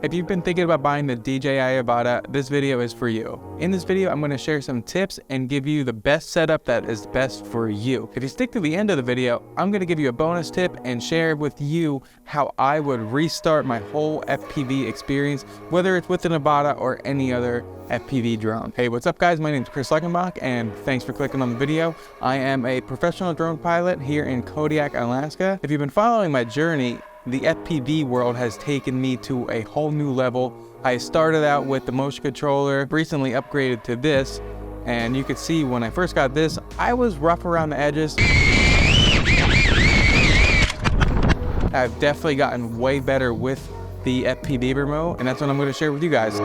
If you've been thinking about buying the DJI Avata, this video is for you. In this video, I'm going to share some tips and give you the best setup that is best for you. If you stick to the end of the video, I'm going to give you a bonus tip and share with you how I would restart my whole FPV experience, whether it's with an Avata or any other FPV drone. Hey, what's up guys? My name is Kris Luckenbach and thanks for clicking on the video. I am a professional drone pilot here in Kodiak, Alaska. If you've been following my journey, the FPV world has taken me to a whole new level. I started out with the motion controller, recently upgraded to this, and you could see when I first got this, I was rough around the edges. I've definitely gotten way better with the FPV remote, and that's what I'm going to share with you guys.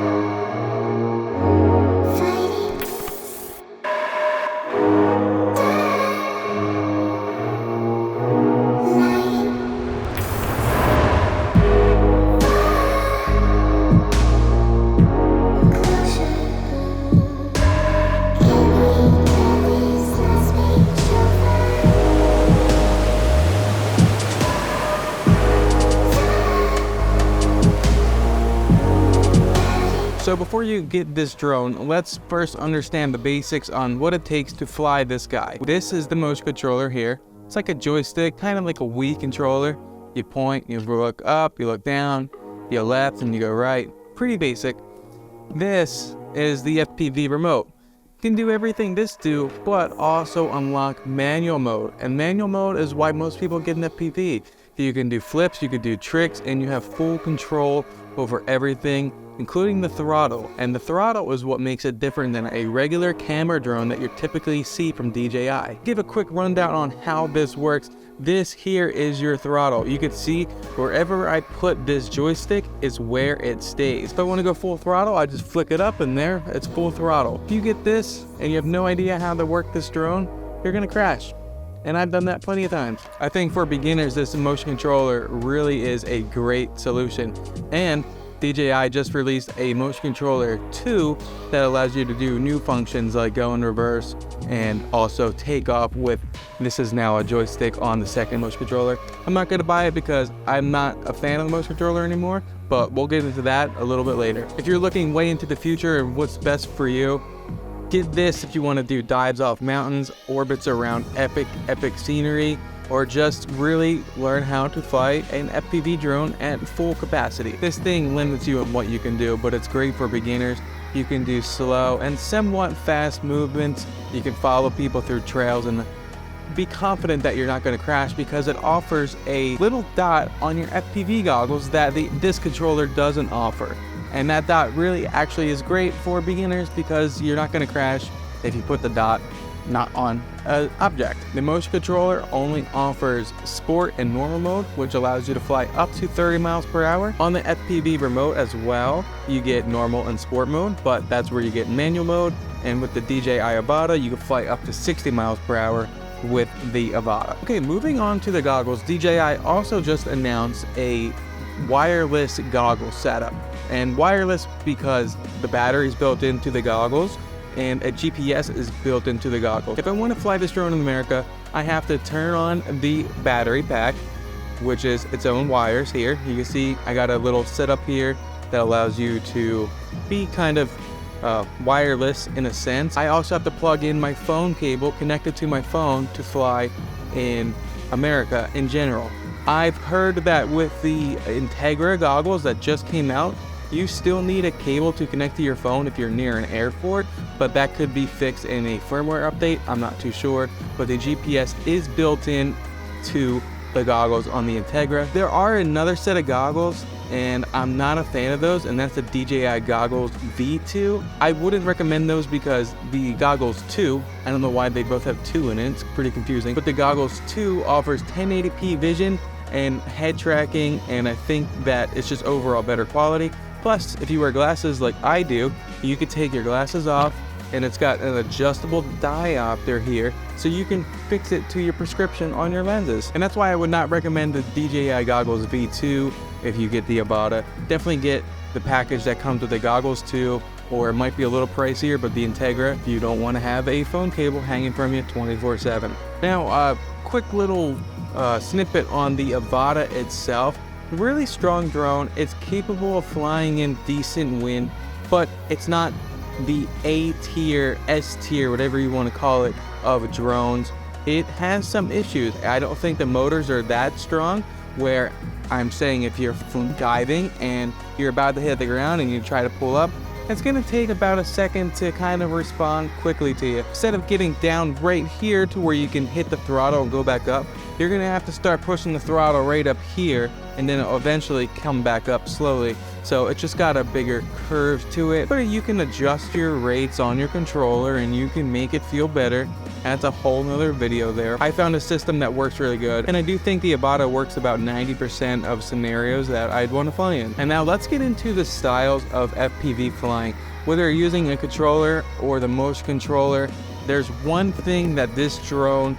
So before you get this drone, let's first understand the basics on what it takes to fly this guy. This is the motion controller here. It's like a joystick, kind of like a Wii controller. You point, you look up, you look down, you left, and you go right. Pretty basic. This is the FPV remote. You can do everything this do, but also unlock manual mode. And manual mode is why most people get an FPV. You can do flips, you can do tricks, and you have full control over everything, including the throttle. And the throttle is what makes it different than a regular camera drone that you typically see from DJI. Give a quick rundown on how this works. This here is your throttle. You can see wherever I put this joystick is where it stays. If I want to go full throttle, I just flick it up and there, it's full throttle. If you get this and you have no idea how to work this drone, you're gonna crash. And I've done that plenty of times. I think for beginners, this motion controller really is a great solution. And DJI just released a motion controller 2 that allows you to do new functions like go in reverse and also take off with, this is now a joystick on the second motion controller. I'm not gonna buy it because I'm not a fan of the motion controller anymore, but we'll get into that a little bit later. If you're looking way into the future and what's best for you, get this if you want to do dives off mountains, orbits around epic scenery, or just really learn how to fly an FPV drone at full capacity. This thing limits you on what you can do, but it's great for beginners. You can do slow and somewhat fast movements. You can follow people through trails and be confident that you're not going to crash because it offers a little dot on your FPV goggles that this controller doesn't offer. And that dot really actually is great for beginners because you're not going to crash if you put the dot not on an object. The motion controller only offers sport and normal mode, which allows you to fly up to 30 miles per hour. On the FPV remote as well, you get normal and sport mode, but that's where you get manual mode. And with the DJI Avata, you can fly up to 60 miles per hour with the Avata. Okay, moving on to the goggles, DJI also just announced a wireless goggle setup. And wireless because the battery is built into the goggles and a GPS is built into the goggles. If I want to fly this drone in America, I have to turn on the battery pack, which is its own wires here. You can see I got a little setup here that allows you to be kind of wireless in a sense. I also have to plug in my phone cable connected to my phone to fly in America in general. I've heard that with the Integra goggles that just came out, you still need a cable to connect to your phone if you're near an airport, but that could be fixed in a firmware update. I'm not too sure, but the GPS is built in to the goggles on the Integra. There are another set of goggles, and I'm not a fan of those, and that's the DJI Goggles V2. I wouldn't recommend those because the Goggles 2, I don't know why they both have 2 in it, it's pretty confusing, but the Goggles 2 offers 1080p vision and head tracking, and I think that it's just overall better quality. Plus, if you wear glasses like I do, you could take your glasses off and it's got an adjustable diopter here so you can fix it to your prescription on your lenses. And that's why I would not recommend the DJI Goggles V2 if you get the Avata. Definitely get the package that comes with the Goggles 2, or it might be a little pricier, but the Integra if you don't want to have a phone cable hanging from you 24/7. Now, quick little snippet on the Avata itself. Really strong drone. It's capable of flying in decent wind, but it's not the A tier, S tier, whatever you want to call it, of drones. It has some issues. I don't think the motors are that strong, where I'm saying if you're diving and you're about to hit the ground and you try to pull up, it's gonna take about a second to kind of respond quickly to you. Instead of getting down right here to where you can hit the throttle and go back up, you're gonna have to start pushing the throttle right up here, and then it'll eventually come back up slowly. So it's just got a bigger curve to it, but you can adjust your rates on your controller and you can make it feel better. That's a whole nother video there. I found a system that works really good, and I do think the Avata works about 90% of scenarios that I'd want to fly in. And now let's get into the styles of FPV flying. Whether you're using a controller or the motion controller, there's one thing that this drone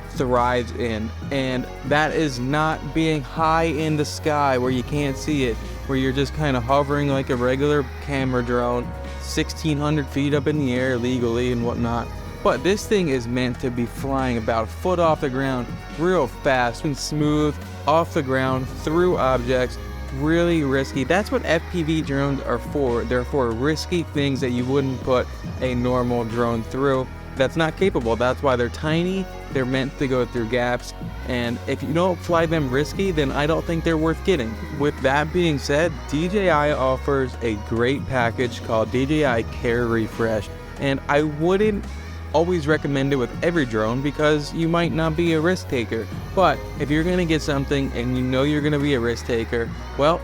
thrives in, and that is not being high in the sky where you can't see it, where you're just kind of hovering like a regular camera drone 1,600 feet up in the air legally and whatnot. But this thing is meant to be flying about a foot off the ground, real fast and smooth, off the ground, through objects, really risky. That's what FPV drones are for. They're for risky things that you wouldn't put a normal drone through. That's not capable. That's why they're tiny. They're meant to go through gaps. And if you don't fly them risky, then I don't think they're worth getting. With that being said, DJI offers a great package called DJI Care Refresh. And I wouldn't always recommend it with every drone because you might not be a risk taker. But if you're gonna get something and you know you're gonna be a risk taker, well,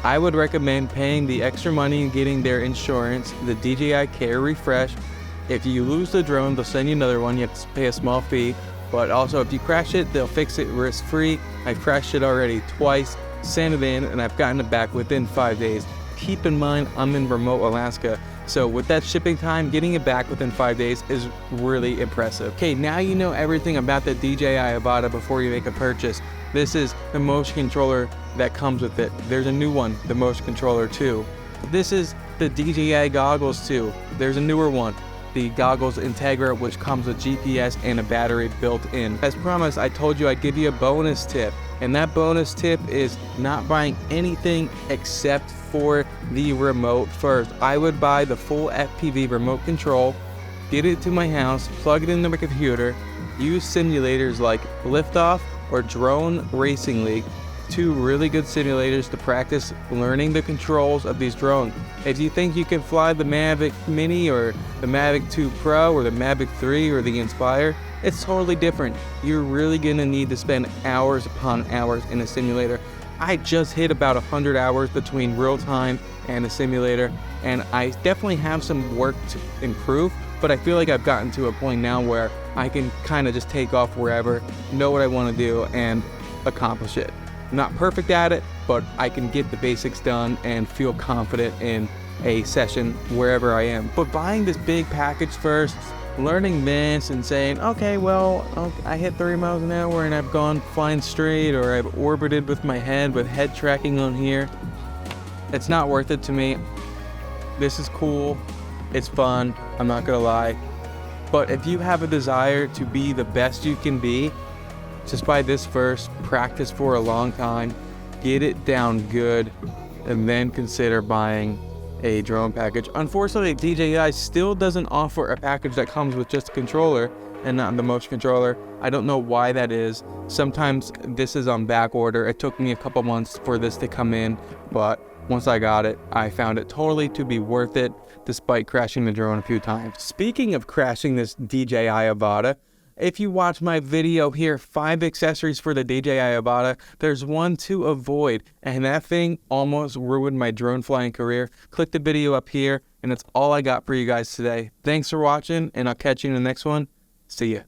I would recommend paying the extra money and getting their insurance, the DJI Care Refresh. If you lose the drone, they'll send you another one. You have to pay a small fee. But also, if you crash it, they'll fix it risk-free. I've crashed it already twice, sent it in, and I've gotten it back within 5 days. Keep in mind, I'm in remote Alaska. So with that shipping time, getting it back within 5 days is really impressive. Okay, now you know everything about the DJI Avata before you make a purchase. This is the motion controller that comes with it. There's a new one, the motion controller 2. This is the DJI goggles 2. There's a newer one, the Goggles Integra, which comes with GPS and a battery built in. As promised, I told you I'd give you a bonus tip, and that bonus tip is not buying anything except for the remote first. I would buy the full FPV remote control, get it to my house, plug it into my computer, use simulators like Liftoff or Drone Racing League, 2 really good simulators to practice learning the controls of these drones. If you think you can fly the Mavic Mini or the Mavic 2 Pro or the Mavic 3 or the Inspire, it's totally different. You're really gonna need to spend hours upon hours in a simulator. I just hit about 100 hours between real time and a simulator, and I definitely have some work to improve, but I feel like I've gotten to a point now where I can kind of just take off wherever, know what I want to do, and accomplish it. I'm not perfect at it, but I can get the basics done and feel confident in a session wherever I am. But buying this big package first, learning this and saying, okay, well, I hit 30 miles an hour and I've gone flying straight, or I've orbited with my head with head tracking on here, it's not worth it to me. This is cool, it's fun, I'm not gonna lie. But if you have a desire to be the best you can be, just buy this first, practice for a long time, get it down good, and then consider buying a drone package. Unfortunately, DJI still doesn't offer a package that comes with just a controller and not the motion controller. I don't know why that is. Sometimes this is on back order. It took me a couple months for this to come in, but once I got it, I found it totally to be worth it, despite crashing the drone a few times. Speaking of crashing this DJI Avata, if you watch my video here, 5 accessories for the DJI Avata, there's one to avoid, and that thing almost ruined my drone flying career. Click the video up here, and that's all I got for you guys today. Thanks for watching, and I'll catch you in the next one. See ya.